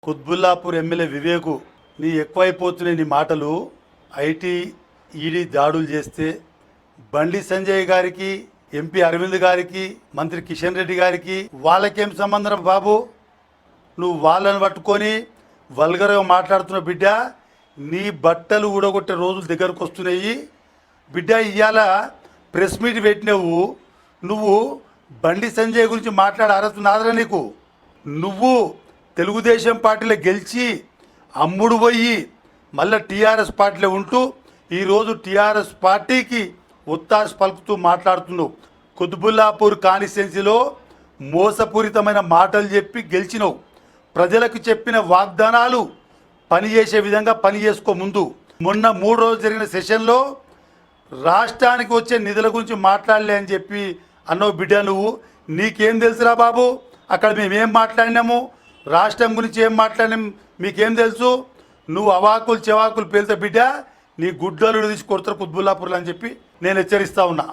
Quthbullapur MLA Vivek, నీ ఎక్కువైపోతున్నాయి నీ మాటలు. ఐటీ ఈడీ దాడులు చేస్తే బండి సంజయ్ గారికి, ఎంపీ అరవింద్ గారికి, మంత్రి కిషన్ రెడ్డి గారికి వాళ్ళకేం సంబంధం బాబు? నువ్వు వాళ్ళని పట్టుకొని వల్గర్గా మాట్లాడుతున్న బిడ్డ. నీ బట్టలు ఊడగొట్టే రోజులు దగ్గరకు వస్తున్నాయి బిడ్డ. ఇవాళ ప్రెస్ మీట్ పెట్టినవు, నువ్వు బండి సంజయ్ గురించి మాట్లాడే అర్హత నాదరా నీకు? నువ్వు తెలుగుదేశం పార్టీలో గెలిచి అమ్ముడు పోయి మళ్ళీ టీఆర్ఎస్ పార్టీలో ఉంటూ ఈరోజు టీఆర్ఎస్ పార్టీకి ఒత్తాసు పలుకుతూ మాట్లాడుతున్నావు. కుత్బుల్లాపూర్ కాన్స్టిట్యున్సీలో మోసపూరితమైన మాటలు చెప్పి గెలిచినావు. ప్రజలకు చెప్పిన వాగ్దానాలు పనిచేసే విధంగా పని చేసుకో. ముందు మొన్న 3 రోజులు జరిగిన సెషన్లో రాష్ట్రానికి వచ్చే నిధుల గురించి మాట్లాడలే అని చెప్పి అన్నో బిడ్డ. నువ్వు నీకేం తెలుసురా బాబు? అక్కడ మేమేం మాట్లాడినాము, రాష్ట్రం గురించి ఏం మాట్లాడినాం మీకేం తెలుసు? నువ్వు అవాకులు చెవాకులు పేలితే బిడ్డ నీ గుడ్డలు తీసి కొడతారు కుత్బుల్లాపూర్లో అని చెప్పి నేను హెచ్చరిస్తా ఉన్నా.